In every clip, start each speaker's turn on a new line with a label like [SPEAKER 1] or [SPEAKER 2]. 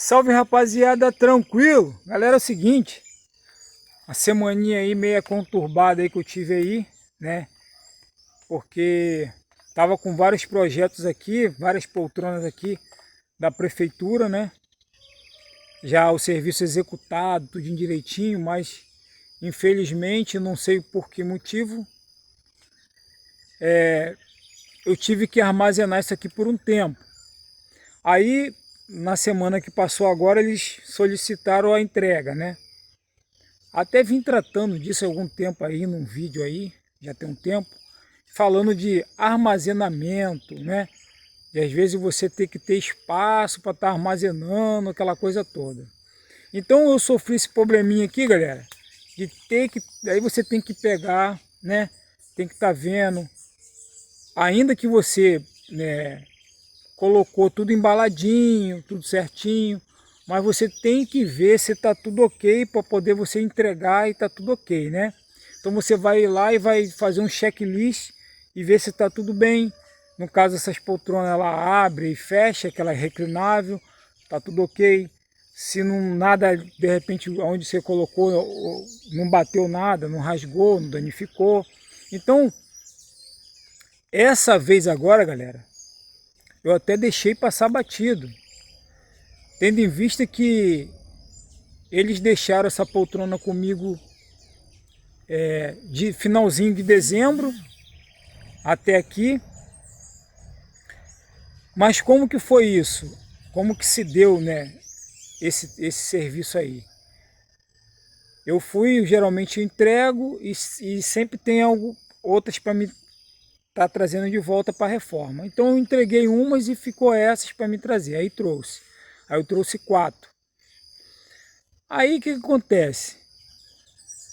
[SPEAKER 1] Salve, rapaziada, tranquilo? Galera, é o seguinte, a semaninha aí meia conturbada aí que eu tive aí, né? Porque tava com vários projetos aqui, várias poltronas aqui da prefeitura, né? Já o serviço executado, tudo direitinho, mas infelizmente, não sei por que motivo, eu tive que armazenar isso aqui por um tempo. Aí, na semana que passou agora, eles solicitaram a entrega, né? Até vim tratando disso há algum tempo aí, num vídeo aí, já tem um tempo, falando de armazenamento, né? E às vezes você tem que ter espaço para estar armazenando, aquela coisa toda. Então eu sofri esse probleminha aqui, galera, de ter que, aí você tem que pegar, né? Tem que estar vendo, ainda que você, né, colocou tudo embaladinho, tudo certinho, mas você tem que ver se está tudo ok para poder você entregar e está tudo ok, né? Então você vai lá e vai fazer um checklist e ver se está tudo bem. No caso, essas poltronas ela abre e fecha, que ela é reclinável, está tudo ok. Se não nada, de repente, onde você colocou, não bateu nada, não rasgou, não danificou. Então, essa vez agora, galera, eu até deixei passar batido, tendo em vista que eles deixaram essa poltrona comigo de finalzinho de dezembro até aqui. Mas como que foi isso? Como que se deu, né, esse serviço aí? Eu fui, geralmente eu entrego e sempre tem outras para me estar trazendo de volta para a reforma. Então eu entreguei umas e ficou essas para me trazer. Aí trouxe. Aí eu trouxe 4. Aí o que acontece?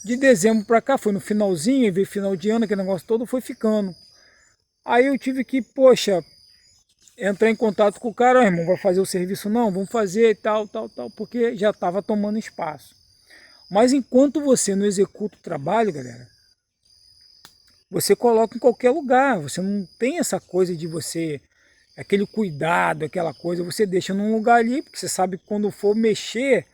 [SPEAKER 1] De dezembro para cá, foi no finalzinho, veio final de ano, aquele negócio todo foi ficando. Aí eu tive que, poxa, entrar em contato com o cara, irmão, vai fazer o serviço? Não, vamos fazer e tal, porque já estava tomando espaço. Mas enquanto você não executa o trabalho, galera, você coloca em qualquer lugar, você não tem essa coisa de você, aquele cuidado, aquela coisa, você deixa num lugar ali, porque você sabe que quando for mexer,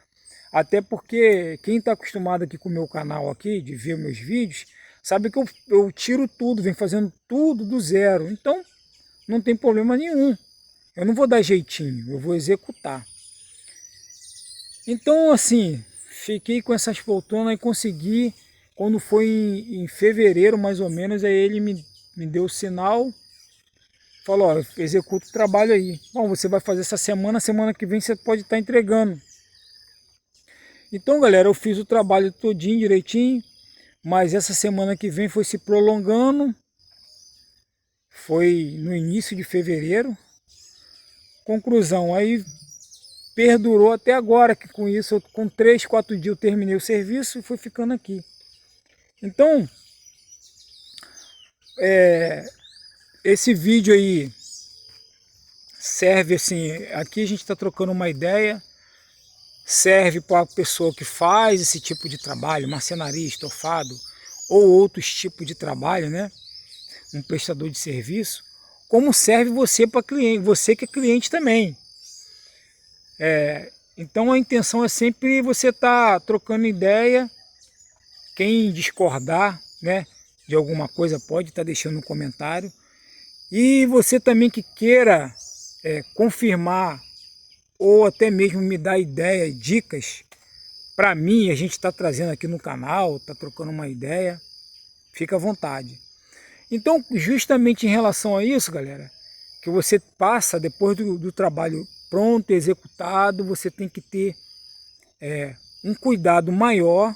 [SPEAKER 1] até porque quem está acostumado aqui com o meu canal aqui, de ver meus vídeos, sabe que eu tiro tudo, venho fazendo tudo do zero. Então, não tem problema nenhum. Eu não vou dar jeitinho, eu vou executar. Então, assim, fiquei com essas poltronas e consegui, quando foi em fevereiro, mais ou menos, aí ele me deu o sinal, falou, ó, executa o trabalho aí. Bom, você vai fazer essa semana que vem você pode estar entregando. Então, galera, eu fiz o trabalho todinho direitinho, mas essa semana que vem foi se prolongando, foi no início de fevereiro. Conclusão, aí perdurou até agora, que com isso, com 3, 4 dias eu terminei o serviço e fui ficando aqui. Então, esse vídeo aí serve assim, aqui a gente está trocando uma ideia, serve para a pessoa que faz esse tipo de trabalho, marcenaria, estofado, ou outros tipos de trabalho, né? Um prestador de serviço, como serve você para cliente, você que é cliente também. Então a intenção é sempre você estar trocando ideia, quem discordar, né, de alguma coisa pode estar deixando um comentário, e você também que queira confirmar ou até mesmo me dar ideia, dicas para mim, a gente está trazendo aqui no canal, está trocando uma ideia, fica à vontade. Então, justamente em relação a isso, galera, que você passa depois do trabalho pronto, executado, você tem que ter um cuidado maior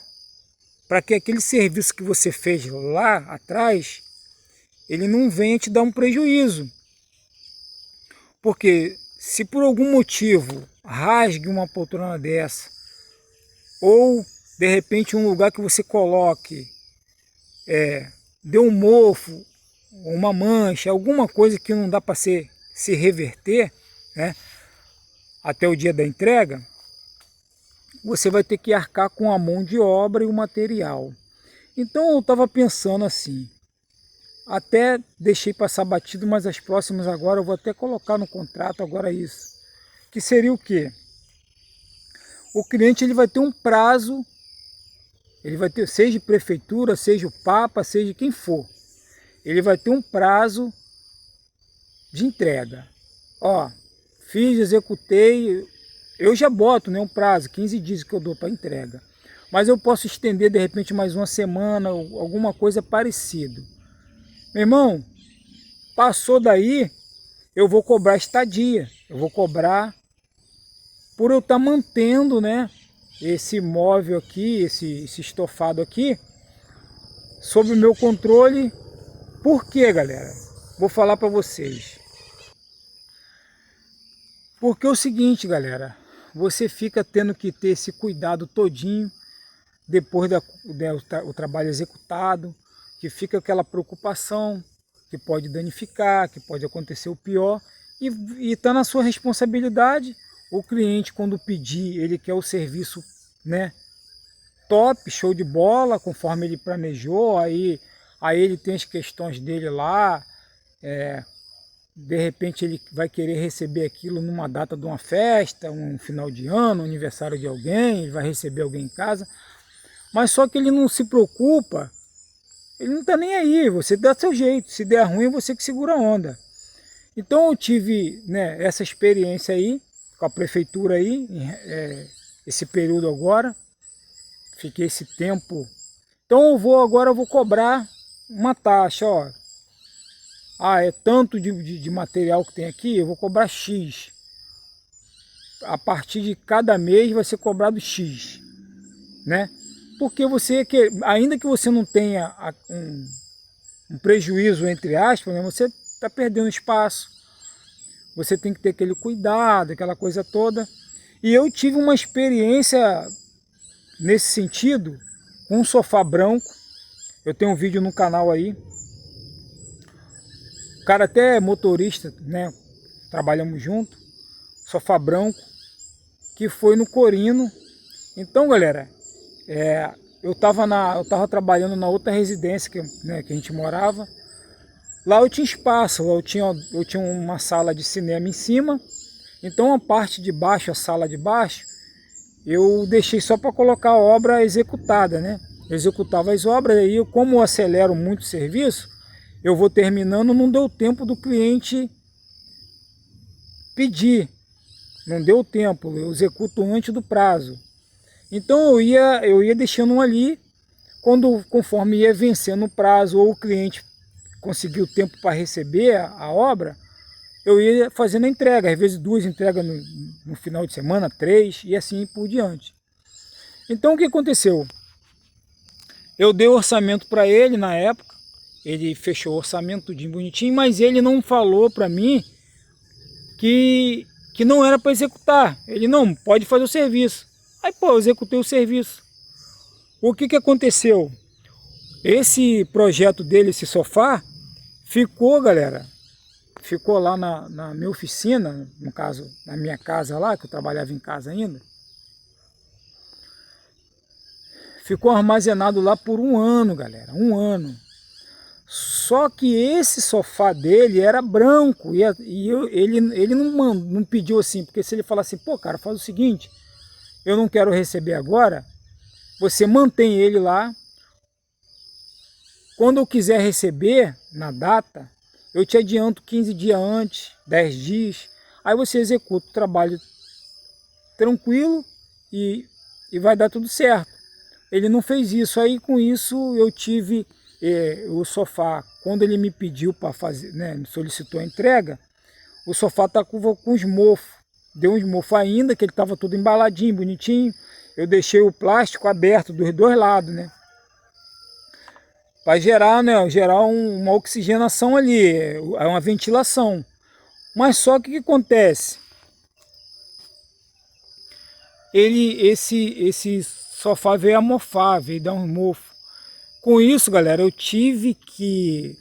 [SPEAKER 1] para que aquele serviço que você fez lá atrás, ele não venha te dar um prejuízo. Porque se por algum motivo rasgue uma poltrona dessa, ou de repente um lugar que você coloque deu um mofo, uma mancha, alguma coisa que não dá para se reverter, né, até o dia da entrega, você vai ter que arcar com a mão de obra e o material. Então eu estava pensando assim, até deixei passar batido, mas as próximas agora eu vou até colocar no contrato agora isso. Que seria o quê? o cliente ele vai ter um prazo, ele vai ter, seja prefeitura, seja o Papa, seja quem for, ele vai ter um prazo de entrega. Ó, fiz, executei, eu já boto, né, um prazo, 15 dias que eu dou para entrega. Mas eu posso estender de repente mais uma semana, ou alguma coisa parecida. Meu irmão, passou daí, eu vou cobrar estadia, eu vou cobrar por eu estar mantendo, né, esse móvel aqui, esse estofado aqui, sob o meu controle. Por quê, galera? Vou falar para vocês. Porque é o seguinte, galera, você fica tendo que ter esse cuidado todinho depois o trabalho executado, que fica aquela preocupação, que pode danificar, que pode acontecer o pior, e está na sua responsabilidade. O cliente, quando pedir, ele quer o serviço, né, top, show de bola, conforme ele planejou, aí ele tem as questões dele lá, de repente ele vai querer receber aquilo numa data de uma festa, um final de ano, um aniversário de alguém, ele vai receber alguém em casa, mas só que ele não se preocupa, ele não está nem aí, você dá seu jeito, se der ruim você que segura a onda. Então eu tive, né, essa experiência aí, com a prefeitura aí, esse período agora, fiquei esse tempo. Então agora eu vou cobrar uma taxa, ó. Ah, é tanto de material que tem aqui, eu vou cobrar X. A partir de cada mês vai ser cobrado X, né? Porque você, ainda que você não tenha um prejuízo, entre aspas, né, você está perdendo espaço. Você tem que ter aquele cuidado, aquela coisa toda. E eu tive uma experiência nesse sentido com um sofá branco. Eu tenho um vídeo no canal aí. O cara até é motorista, né? Trabalhamos junto. Sofá branco, que foi no Corino. Então, galera, eu tava trabalhando na outra residência que a gente morava. Lá eu tinha espaço, eu tinha uma sala de cinema em cima, então a parte de baixo, a sala de baixo, eu deixei só para colocar a obra executada, né? Eu executava as obras, aí como eu acelero muito o serviço, eu vou terminando, não deu tempo do cliente pedir, não deu tempo, eu executo antes do prazo. Então eu ia deixando um ali, conforme ia vencendo o prazo ou o cliente conseguiu tempo para receber a obra, eu ia fazendo a entrega, às vezes 2 entregas no final de semana, 3 e assim por diante. Então o que aconteceu? Eu dei orçamento para ele na época, ele fechou o orçamento tudinho bonitinho, mas ele não falou para mim que não era para executar. Ele não pode fazer o serviço. Aí pô, eu executei o serviço. O que aconteceu? Esse projeto dele, esse sofá, ficou, galera, ficou lá na minha oficina, no caso, na minha casa lá, que eu trabalhava em casa ainda. Ficou armazenado lá por 1 ano, galera, 1 ano. Só que esse sofá dele era branco, ele não pediu assim, porque se ele falar assim, pô, cara, faz o seguinte, eu não quero receber agora, você mantém ele lá. Quando eu quiser receber, na data, eu te adianto 15 dias antes, 10 dias, aí você executa o trabalho tranquilo e vai dar tudo certo. Ele não fez isso, aí com isso eu tive o sofá, quando ele me pediu para fazer, né, me solicitou a entrega, o sofá tá com os mofos, deu uns mofos ainda, que ele estava todo embaladinho, bonitinho, eu deixei o plástico aberto dos 2 lados, né? Para gerar, né, uma oxigenação ali, uma ventilação. Mas só que o que acontece? Esse sofá veio a mofar, veio dar um mofo. Com isso, galera, eu tive que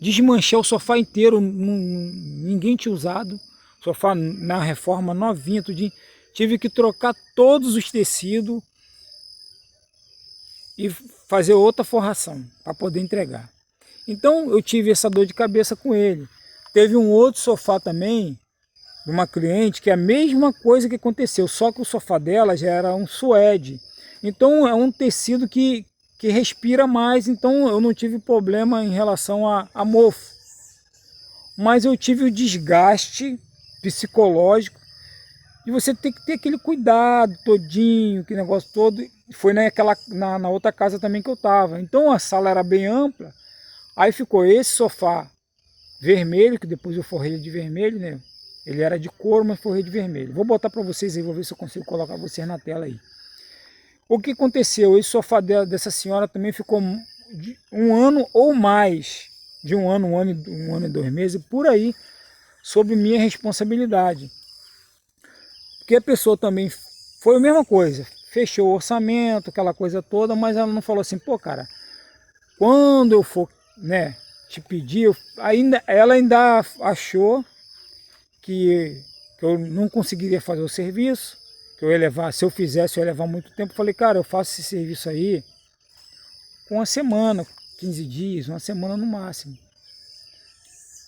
[SPEAKER 1] desmanchar o sofá inteiro, ninguém tinha usado. Sofá na reforma novinha, tudinho. Tive que trocar todos os tecidos e fazer outra forração para poder entregar. Então eu tive essa dor de cabeça com ele. Teve um outro sofá também, de uma cliente que é a mesma coisa que aconteceu, só que o sofá dela já era um suede. Então é um tecido que respira mais, então eu não tive problema em relação a mofo. Mas eu tive o desgaste psicológico e você tem que ter aquele cuidado todinho, que negócio todo. Foi na outra casa também que eu estava. Então a sala era bem ampla. Aí ficou esse sofá vermelho, que depois eu forrei de vermelho, né? Ele era de couro, mas forrei de vermelho. Vou botar para vocês aí, vou ver se eu consigo colocar vocês na tela aí. O que aconteceu? Esse sofá dessa senhora também ficou de um ano ou mais. De um ano e 2 meses, por aí, sob minha responsabilidade. Porque a pessoa também foi a mesma coisa, fechou o orçamento, aquela coisa toda, mas ela não falou assim, pô cara, quando eu for, né, te pedir, ela ainda achou que eu não conseguiria fazer o serviço, que eu ia levar, se eu fizesse, eu ia levar muito tempo. Eu falei, cara, eu faço esse serviço aí com uma semana, 15 dias, uma semana no máximo.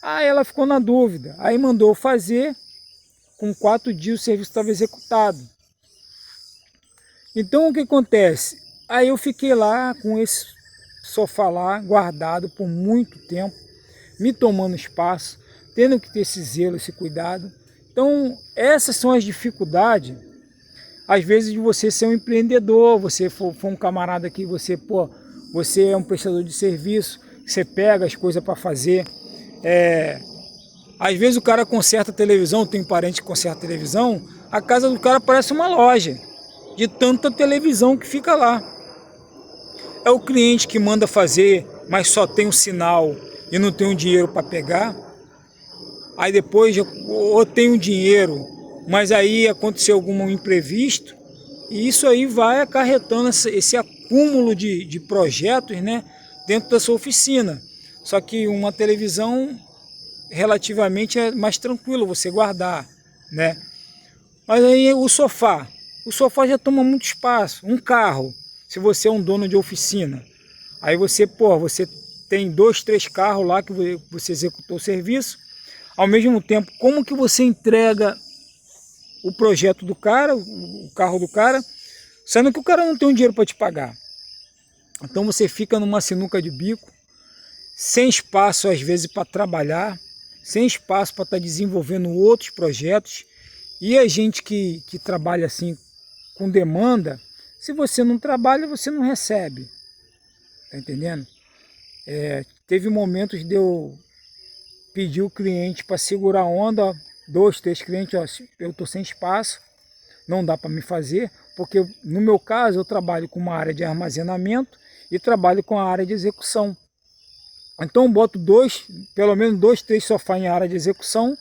[SPEAKER 1] Aí ela ficou na dúvida, aí mandou fazer. Com 4 dias o serviço estava executado. Então o que acontece? Aí eu fiquei lá com esse sofá lá guardado por muito tempo, me tomando espaço, tendo que ter esse zelo, esse cuidado. Então essas são as dificuldades, às vezes, de você ser um empreendedor, você for um camarada que você é um prestador de serviço, você pega as coisas para fazer. Às vezes o cara conserta a televisão, tem um parente que conserta a televisão, a casa do cara parece uma loja, de tanta televisão que fica lá. É o cliente que manda fazer, mas só tem um sinal e não tem um dinheiro para pegar. Aí depois, ou tem um dinheiro, mas aí aconteceu algum imprevisto, e isso aí vai acarretando esse acúmulo de projetos, né, dentro da sua oficina. Só que uma televisão relativamente é mais tranquilo você guardar, né? Mas aí o sofá já toma muito espaço. Um carro, se você é um dono de oficina, aí você tem 2, 3 carros lá que você executou o serviço, ao mesmo tempo, como que você entrega o projeto do cara, o carro do cara, sendo que o cara não tem um dinheiro para te pagar. Então você fica numa sinuca de bico, sem espaço às vezes para trabalhar, sem espaço para estar desenvolvendo outros projetos. E a gente que trabalha assim com demanda, se você não trabalha, você não recebe. Tá entendendo? Teve momentos de eu pedir o cliente para segurar a onda, 2, 3 clientes, ó, eu estou sem espaço, não dá para me fazer, porque no meu caso eu trabalho com uma área de armazenamento e trabalho com a área de execução. Então eu boto pelo menos 2, 3 sofás em área de execução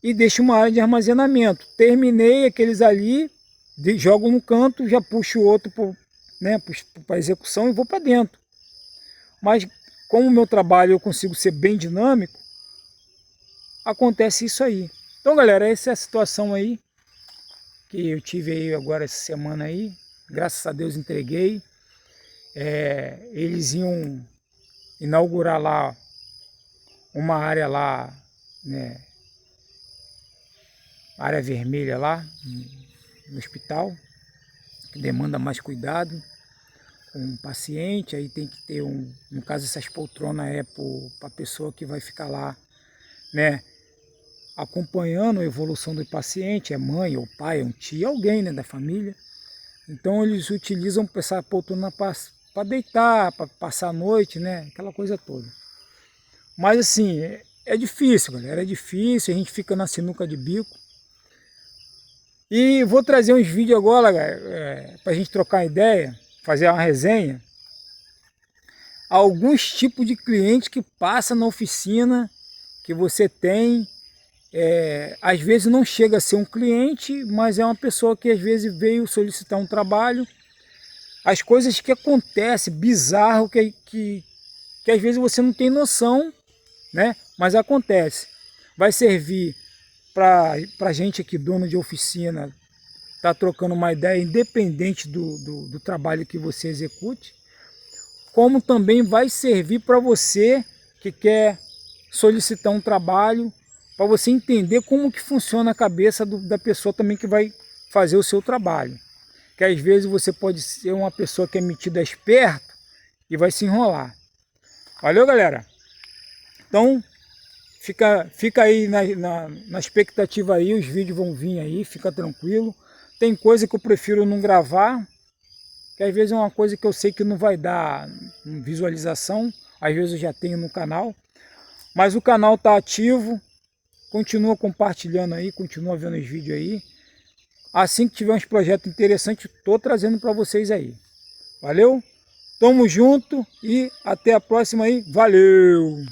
[SPEAKER 1] e deixo uma área de armazenamento. Terminei aqueles ali, jogo no canto, já puxo o outro para execução e vou para dentro. Mas como o meu trabalho eu consigo ser bem dinâmico, acontece isso aí. Então galera, essa é a situação aí que eu tive aí agora essa semana aí. Graças a Deus entreguei. Eles iam inaugurar lá uma área lá, né, área vermelha lá no hospital, que demanda mais cuidado com o paciente. Aí tem que ter no caso essas poltronas para a pessoa que vai ficar lá, né, acompanhando a evolução do paciente, é mãe ou pai, é um tio, alguém, né, da família. Então eles utilizam essa poltrona para deitar, para passar a noite, né? Aquela coisa toda. Mas assim, é difícil, galera, é difícil, a gente fica na sinuca de bico. E vou trazer uns vídeos agora, para a gente trocar uma ideia, fazer uma resenha. Alguns tipos de cliente que passa na oficina, que você tem, às vezes não chega a ser um cliente, mas é uma pessoa que às vezes veio solicitar um trabalho. As coisas que acontecem, bizarro, que às vezes você não tem noção, né? Mas acontece. Vai servir para gente aqui, dono de oficina, tá trocando uma ideia independente do trabalho que você execute, como também vai servir para você que quer solicitar um trabalho para você entender como que funciona a cabeça da pessoa também que vai fazer o seu trabalho. Que às vezes você pode ser uma pessoa que é metida esperto e vai se enrolar. Valeu, galera? Então, fica aí na expectativa aí, os vídeos vão vir aí, fica tranquilo. Tem coisa que eu prefiro não gravar, que às vezes é uma coisa que eu sei que não vai dar visualização, às vezes eu já tenho no canal. Mas o canal está ativo, continua compartilhando aí, continua vendo os vídeos aí. Assim que tiver uns projetos interessantes, estou trazendo para vocês aí. Valeu? Tamo junto e até a próxima aí. Valeu!